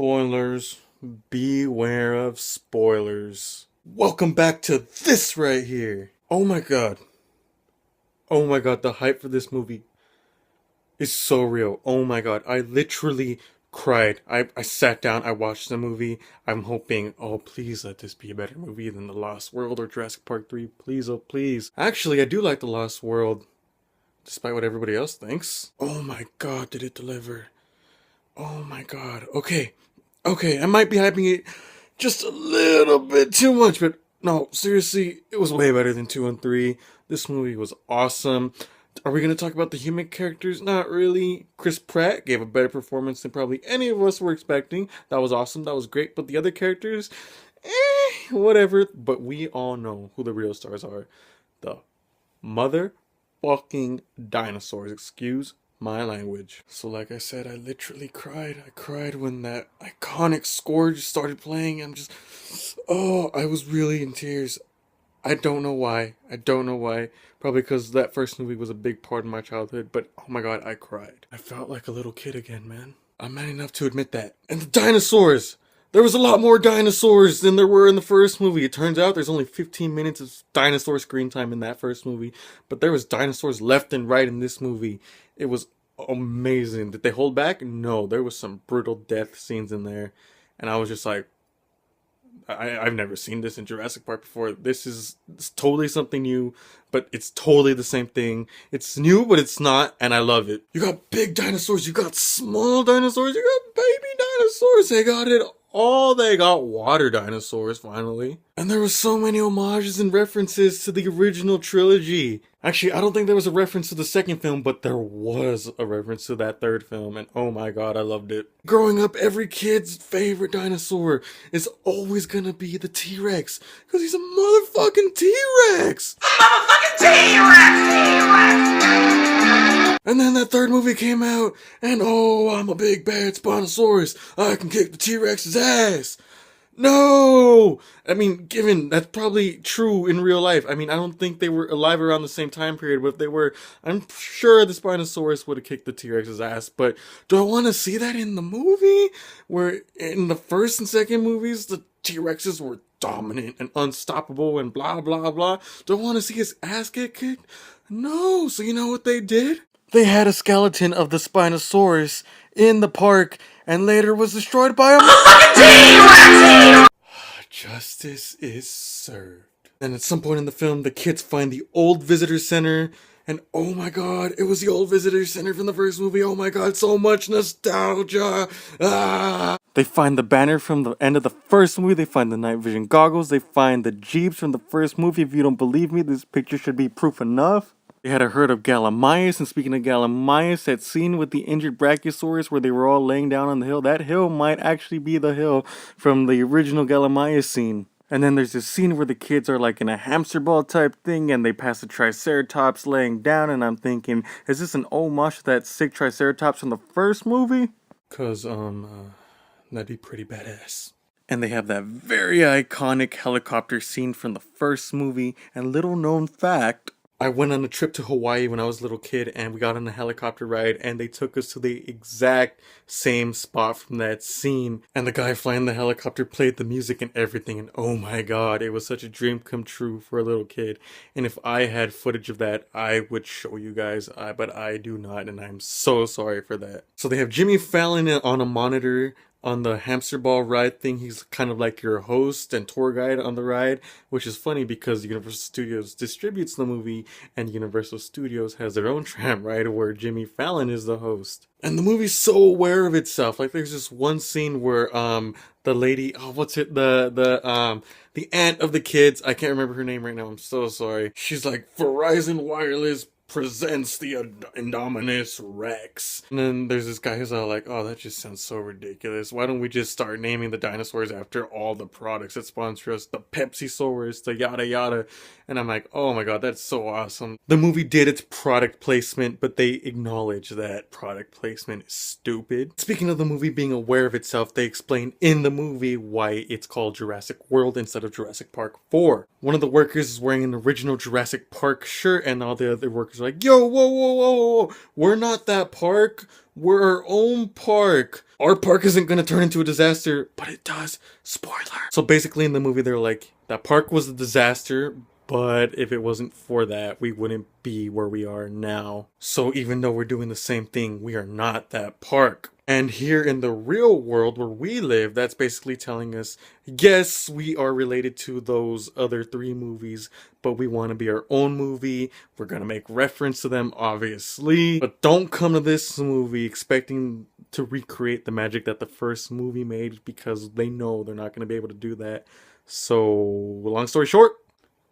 Spoilers. Beware of spoilers. Welcome back to this right here. Oh my god. Oh my god, the hype for this movie is so real. Oh my god, I literally cried. I sat down, I watched the movie. I'm hoping, oh please let this be a better movie than The Lost World or Jurassic Park 3. Please, oh please. Actually, I do like The Lost World, despite what everybody else thinks. Oh my god, did it deliver? Oh my god. Okay, I might be hyping it just a little bit too much, but no, seriously, it was way better than 2 and 3. This movie was awesome. Are we going to talk about the human characters? Not really. Chris Pratt gave a better performance than probably any of us were expecting. That was awesome. That was great. But the other characters, whatever. But we all know who the real stars are. The motherfucking dinosaurs. Excuse my language. So like I said, I literally cried. I cried when that iconic score just started playing. I was really in tears. I don't know why. Probably because that first movie was a big part of my childhood, but oh my god, I cried. I felt like a little kid again, man. I'm man enough to admit that. And the dinosaurs! There was a lot more dinosaurs than there were in the first movie. It turns out there's only 15 minutes of dinosaur screen time in that first movie, but there was dinosaurs left and right in this movie. It was amazing. Did they hold back? No, there was some brutal death scenes in there, and I was just like, I've never seen this in Jurassic Park before. It's totally something new, but it's totally the same thing. It's new, but it's not, and I love it. You got big dinosaurs, you got small dinosaurs, you got baby dinosaurs. They got it all. They got water dinosaurs, finally. And there were so many homages and references to the original trilogy. Actually, I don't think there was a reference to the second film, but there was a reference to that third film, and oh my god, I loved it. Growing up, every kid's favorite dinosaur is always gonna be the T-Rex, because he's a motherfucking T-Rex! Motherfucking T-Rex! And then that third movie came out, and oh, I'm a big bad Spinosaurus. I can kick the T-Rex's ass. No! I mean, given that's probably true in real life. I mean, I don't think they were alive around the same time period, but if they were, I'm sure the Spinosaurus would have kicked the T-Rex's ass. But do I want to see that in the movie? Where in the first and second movies, the T-Rexes were dominant and unstoppable and blah, blah, blah. Do I want to see his ass get kicked? No. So you know what they did? They had a skeleton of the Spinosaurus in the park, and later was destroyed by a Justice is served. And at some point in the film, the kids find the old visitor center, and oh my god, it was the old visitor center from the first movie. Oh my god, so much nostalgia. They find the banner from the end of the first movie. They find the night vision goggles. They find the jeeps from the first movie. If you don't believe me, this picture should be proof enough. They had a herd of Gallimimus, and speaking of Gallimimus, that scene with the injured Brachiosaurus where they were all laying down on the hill, that hill might actually be the hill from the original Gallimimus scene. And then there's this scene where the kids are like in a hamster ball type thing, and they pass the Triceratops laying down, and I'm thinking, is this an homage to that sick Triceratops from the first movie? Cause, that'd be pretty badass. And they have that very iconic helicopter scene from the first movie, and little known fact, I went on a trip to Hawaii when I was a little kid, and we got on a helicopter ride, and they took us to the exact same spot from that scene. And the guy flying the helicopter played the music and everything, and oh my god, it was such a dream come true for a little kid. And if I had footage of that, I would show you guys, but I do not, and I'm so sorry for that. So they have Jimmy Fallon on a monitor on the hamster ball ride thing. He's kind of like your host and tour guide on the ride, which is funny because Universal Studios distributes the movie, and Universal Studios has their own tram ride where Jimmy Fallon is the host. And the movie's so aware of itself. Like, there's this one scene where the lady, the aunt of the kids, I can't remember her name right now, I'm so sorry. She's like, Verizon Wireless presents the Indominus Rex. And then there's this guy who's all like, oh, that just sounds so ridiculous. Why don't we just start naming the dinosaurs after all the products that sponsor us? The Pepsi-saurus, the yada yada. And I'm like, oh my god, that's so awesome. The movie did its product placement, but they acknowledge that product placement is stupid. Speaking of the movie being aware of itself, they explain in the movie why it's called Jurassic World instead of Jurassic Park 4. One of the workers is wearing an original Jurassic Park shirt, and all the other workers director's like, yo, whoa, whoa, whoa, whoa, we're not that park. We're our own park. Our park isn't going to turn into a disaster, but it does. Spoiler. So basically in the movie, they're like, that park was a disaster, but if it wasn't for that, we wouldn't be where we are now. So even though we're doing the same thing, we are not that park. And here in the real world where we live, that's basically telling us, yes, we are related to those other 3 movies, but we want to be our own movie. We're going to make reference to them, obviously. But don't come to this movie expecting to recreate the magic that the first movie made, because they know they're not going to be able to do that. So, long story short,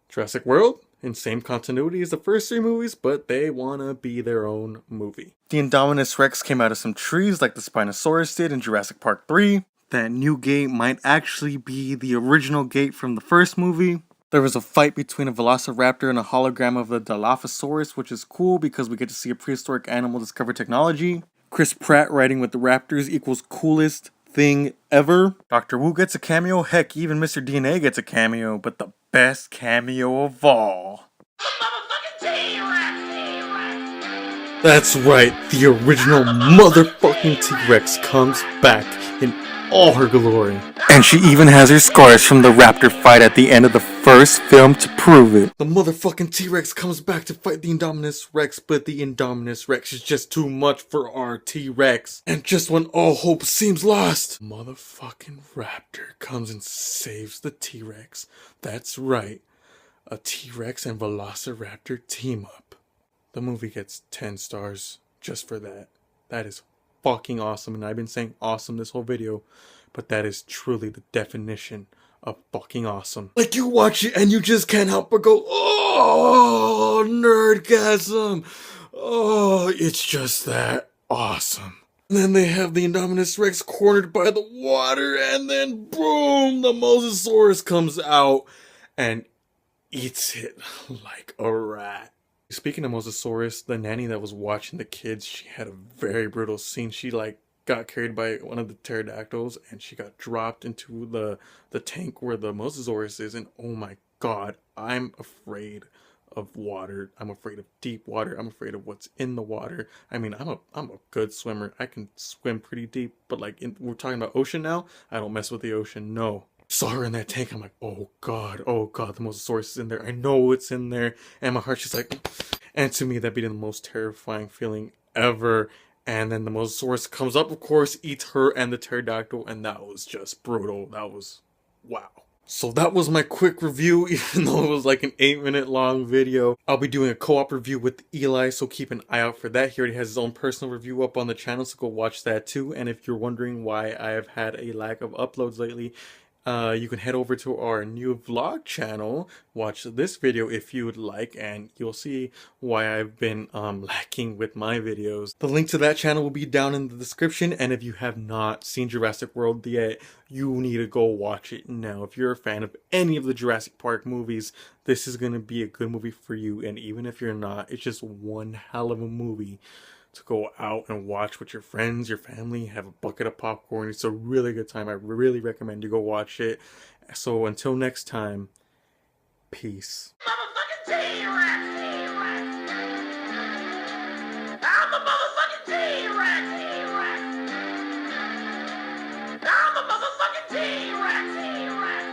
Jurassic World, in same continuity as the first 3 movies, but they want to be their own movie. The Indominus Rex came out of some trees like the Spinosaurus did in Jurassic Park 3. That new gate might actually be the original gate from the first movie. There was a fight between a velociraptor and a hologram of the Dilophosaurus, which is cool because we get to see a prehistoric animal discover technology. Chris Pratt riding with the raptors equals coolest thing ever. Dr. Wu gets a cameo, heck, even Mr. DNA gets a cameo, but the best cameo of all. That's right, the original motherfucking T-Rex comes back in all her glory. And she even has her scars from the raptor fight at the end of the first film to prove it. The motherfucking T-Rex comes back to fight the Indominus Rex, but the Indominus Rex is just too much for our T-Rex. And just when all hope seems lost, motherfucking raptor comes and saves the T-Rex. That's right, a T-Rex and Velociraptor team up. The movie gets 10 stars just for that. That is fucking awesome, and I've been saying awesome this whole video, but that is truly the definition of fucking awesome. Like, you watch it and you just can't help but go, oh, nerdgasm. Oh, it's just that awesome. And then they have the Indominus Rex cornered by the water, and then boom, the Mosasaurus comes out and eats it like a rat. Speaking of Mosasaurus, the nanny that was watching the kids, she had a very brutal scene. She got carried by one of the pterodactyls and she got dropped into the tank where the Mosasaurus is, and oh my god, I'm afraid of water. I'm afraid of deep water. I'm afraid of what's in the water. I mean, I'm a good swimmer. I can swim pretty deep, but we're talking about ocean now. I don't mess with the ocean. No. Saw her in that tank. I'm like, oh god, the Mosasaurus is in there. I know it's in there. And my heart's just like, and to me, that'd be the most terrifying feeling ever. And then the Mosasaurus comes up, of course, eats her and the pterodactyl, and that was just brutal. That was, wow. So that was my quick review, even though it was like an 8-minute long video. I'll be doing a co-op review with Eli, so keep an eye out for that. He already has his own personal review up on the channel, so go watch that too. And if you're wondering why I have had a lack of uploads lately, you can head over to our new vlog channel, watch this video if you would like, and you'll see why I've been lacking with my videos. The link to that channel will be down in the description, and if you have not seen Jurassic World yet, you need to go watch it now. If you're a fan of any of the Jurassic Park movies, this is going to be a good movie for you, and even if you're not, it's just one hell of a movie to go out and watch with your friends, your family, have a bucket of popcorn. It's a really good time. I really recommend you go watch it. So until next time, peace. Motherfucking T-Rex!